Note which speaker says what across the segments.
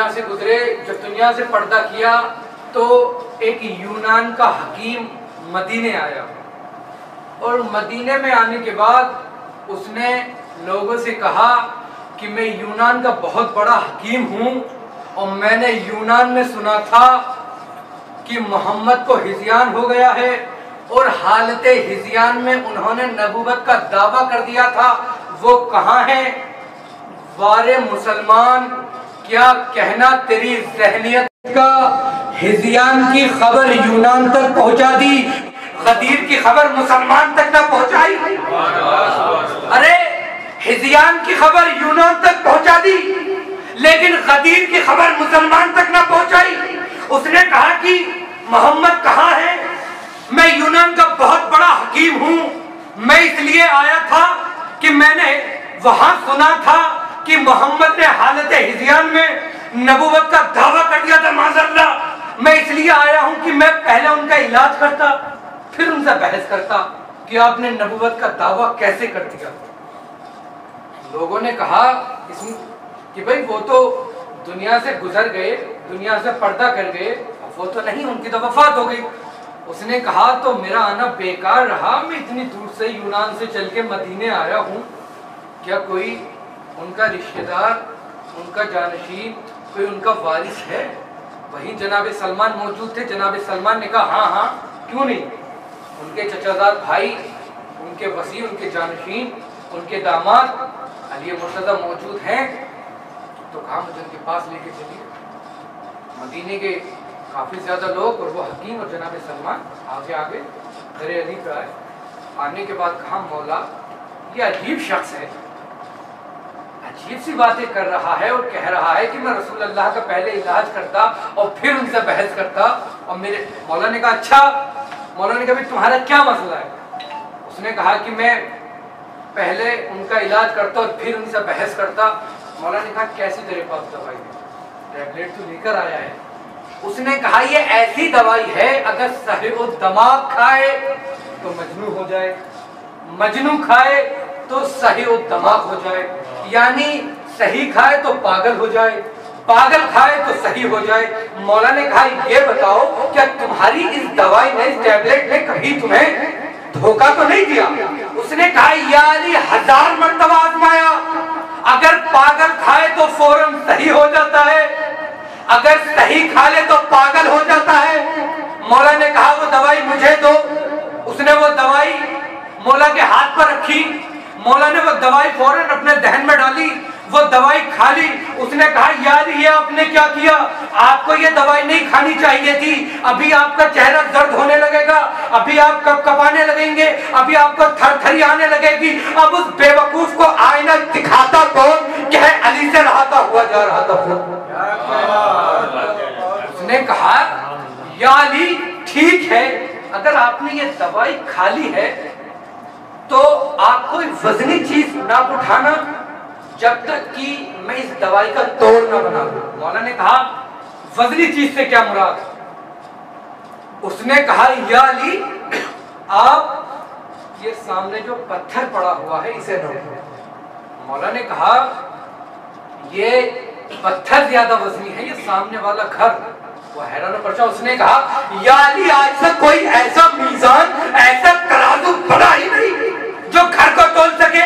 Speaker 1: दुनिया से गुजरे, जब दुनिया से पर्दा किया तो एक यूनान का हकीम मदीने आया और मदीने में आने के बाद उसने लोगों से कहा कि मैं यूनान का बहुत बड़ा हकीम हूँ और मैंने यूनान में सुना था कि मोहम्मद को हिज़यान हो गया है और हालत हिज़यान में उन्होंने नबूवत का दावा कर दिया था। वो कहाँ है? वारे मुसलमान, क्या कहना तेरी ज़हनियत का हिज़यान की खबर यूनान तक पहुंचा दी, गदीर की खबर मुसलमान तक ना पहुंचाई? अरे हिज़यान की खबर यूनान तक पहुंचा दी लेकिन गदीर की खबर मुसलमान तक ना पहुंचाई। उसने कहा कि मोहम्मद कहाँ है? मैं यूनान का बहुत बड़ा हकीम हूँ, मैं इसलिए आया था कि मैंने वहां सुना था कि मोहम्मद ने हालत हिज़यान में नबूवत का दावा कर दिया था माज़अल्लाह। मैं इसलिए आया हूं कि मैं पहले उनका इलाज करता फिर उनसे बहस करता कि आपने नबूवत का दावा कैसे कर दिया। लोगों ने कहा कि भाई वो तो दुनिया से गुजर गए, दुनिया से पर्दा कर गए, वो तो नहीं, उनकी तो वफात हो गई। उसने कहा तो मेरा आना बेकार रहा, मैं इतनी दूर से यूनान से चल के मदीने आया हूँ, क्या कोई उनका रिश्तेदार, उनका जानशीन, कोई उनका वारिस है? वहीं जनाब सलमान मौजूद थे। जनाब सलमान ने कहा हाँ हाँ क्यों नहीं, उनके चचाजाद भाई, उनके वसी, उनके जानशीन, उनके दामाद अली मुर्तज़ा मौजूद हैं। तो कहा मुझे उनके पास लेके चलिए। मदीने के काफ़ी ज़्यादा लोग और वो हकीम और जनाब सलमान आगे आगे दरे अली पे आए। आने के बाद कहा मौला ये अजीब शख्स है, अजीब सी बातें कर रहा है और कह रहा है कि मैं रसूल अल्लाह का पहले इलाज करता और फिर उनसे बहस करता। और मेरे मौला ने कहा अच्छा, मौला ने कहा भाई तुम्हारा क्या मसला है? उसने कहा कि मैं पहले उनका इलाज करता और फिर उनसे बहस करता। मौला ने कहा कैसी तेरे पास दवाई है? टैबलेट तो लेकर आया है। उसने कहा ये ऐसी दवाई है अगर सही दिमाग खाए तो मजनू हो जाए, मजनू खाए तो सही दिमाग हो जाए, यानी सही खाए तो पागल हो जाए, पागल खाए तो सही हो जाए। मौला ने कहा ये बताओ क्या तुम्हारी इस दवाई ने, इस टैबलेट ने कभी तुम्हें धोखा तो नहीं दिया? उसने कहा यानी 1000 मर्तबा आजमाया, अगर पागल खाए तो फौरन सही हो जाता है, अगर सही खा ले तो पागल हो जाता है। मौला ने कहा वो दवाई मुझे दो। उसने वो दवाई मौला के हाथ पर रखी। मौला ने वो दवाई फौरन अपने दहन में डाली, वो दवाई खा ली। उसने कहा यार ये आपने क्या किया? आपको ये दवाई नहीं खानी चाहिए थी। अभी आपका चेहरा दर्द होने लगेगा, अभी आप कपकपाने लगेंगे, अभी आपको थरथरी आने लगेगी। अब उस बेवकूफ को आईना दिखाता कौन कि है अली से रहाता हुआ जा रहा था। उसने कहा या अली ठीक है, अगर आपने ये दवाई खा ली है तो आप कोई वजनी चीज ना उठाना जब तक कि मैं इस दवाई का तोड़ ना बना दूं। मौला ने कहा वजनी चीज से क्या मुराद? उसने कहा या अली आप ये सामने जो पत्थर पड़ा हुआ है इसे रखो। मौला ने कहा ये पत्थर ज्यादा वजनी है, ये सामने वाला घर। वो हैरान परेशान। उसने कहा या अली आज तक कोई ऐसा मीज़ान, ऐसा तराजू बना ही नहीं जो घर को तोल सके।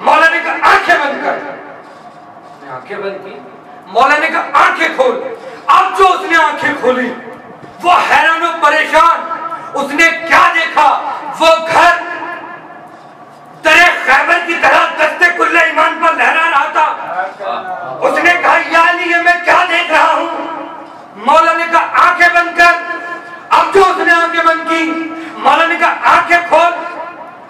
Speaker 1: मौला ने कहा आंखें बंद कर। आंखें बंद की। मौला ने कहा आंखें खोल। अब जो उसने आंखें खोली वो हैरान और परेशान। उसने क्या देखा? वो घर दरे खैबर की तरह दस्ते कुल्ले ईमान पर लहरा रहा था। उसने कहा या अली ये मैं क्या देख रहा हूं? मौला ने कहा आंखें बंद कर। अब जो उसने आंखें बंद की, मौला ने कहा आंखें खोल।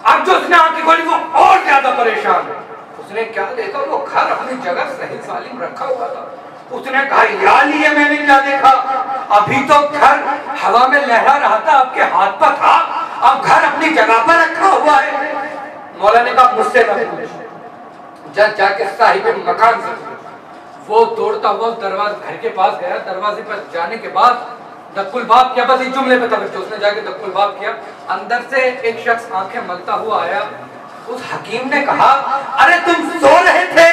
Speaker 1: अब जो उसने आंखें खोली वो और ज्यादा परेशान है। उसने क्या देखा? वो घर अपनी जगह सही सालिम रखा हुआ था। उसने कहा या अली ये मैंने क्या देखा? अभी तो घर हवा में लहरा रहा था, आपके हाथ पर था, अब घर अपनी जगह पर रखा हुआ है। मौला ने कहा मुझसे न पूछ, जाके साहिब मकान से। वो दौड़ता हुआ दरवाजे घर के पास गया। दरवाजे पर जाने के बाद दक्कुल बाप किया, बस इस जुमले पे तवज्जो। उसने जाके दक्कुल बाप किया। अंदर से एक शख्स आंखें मलता हुआ आया। उस हकीम ने कहा अरे तुम सो रहे थे,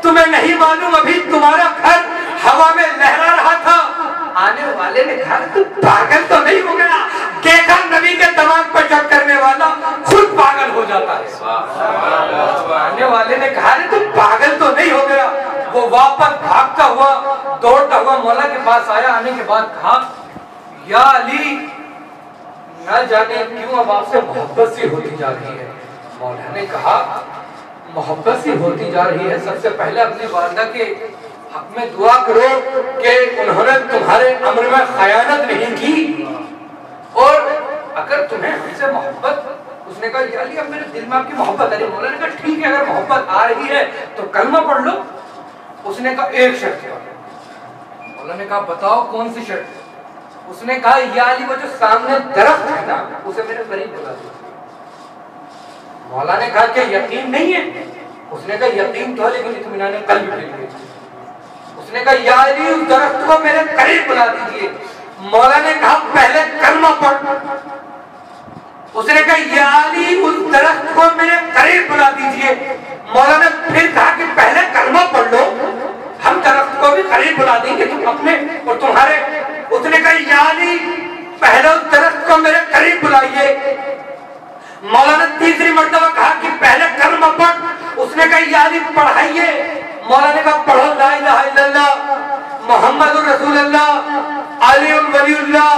Speaker 1: तुम्हें नहीं मालूम अभी तुम्हारा घर
Speaker 2: हवा में लहरा रहा था। आने वाले ने कहा तू पागल तो नहीं हो गया? देखा नबी के दिमाग पर शक करने वाला खुद पागल हो जाता है। आने वाले ने कहा तू पागल तो नहीं हो गया? वो वापस भागता हुआ दौड़ता हुआ मौला के पास आया। आने के बाद कहा या अली, न जाने क्यों अब आपसे मोहब्बत सी होती जा रही है। मौला ने कहा मोहब्बत सी होती जा रही है, सबसे पहले अपनी वालिदा के हक में दुआ करो कि उन्होंने तुम्हारे अम्र में खयानत नहीं की, और अगर तुम्हें हमसे मोहब्बत, उसने कहा या अली अब मेरे दिल में आपकी मोहब्बत आ रही है। मौला ने कहा ठीक है, अगर मोहब्बत आ रही है तो कलमा पढ़ लो। उसने कहा एक शर्त है। मौला ने कहा बताओ कौन सी शर्त? उसने कहा या अली वो जो सामने दरख्त है ना, उसे मेरे करीब बुला दो। मौला ने कहा कि यकीन नहीं है? उसने कहा यकीन तो है, लेकिन इत्मीनान कल्ब के लिए। उसने कहा या अली उस दरख्त को मेरे करीब बुला दीजिए। मौला ने कहा पहले कलमा पढ़। उसने कहा या अली उस दरख्त को मेरे करीब बुला दीजिए। मौला ने फिर कहा कि पहले कलमा पढ़ लो, हम दरख्त को भी करीब बुला देंगे, तुम अपने और तुम्हारे। उसने कहा या अली पहले उस दरख्त को मेरे करीब बुलाइए। मौला ने तीसरी मर्तबा कहा कि पहले कलमा पढ़। उसने कहा या अली पढ़ाइए। मौला ने कहा पढ़ो ला इलाहा इल्लल्लाह मुहम्मदुर रसूलुल्लाह अलीउल वलीउल्लाह।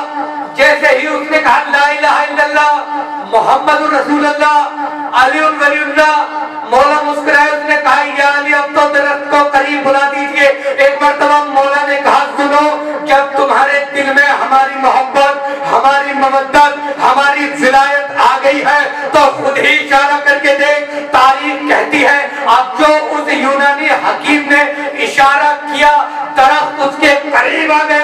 Speaker 2: जैसे ही उसने कहा ला इलाहा इल्लल्लाह मुहम्मदुर रसूलुल्लाह अलीउल वलीउल्लाह, मौला मुस्कुराए। उसने कहा या अली अब तो दरख्त को करीब बुला दीजिए। एक मर्तबा मौला ने कहा सुनो, जब तुम्हारे दिल में हमारी मोहब्बत, हमारी मवद्दत, हमारी विलायत आ गई है तो खुद ही इशारा करके देख। तारीख कहती है अब जो उस यूनानी हकीम ने इशारा किया, दरख्त उसके करीब आ गया।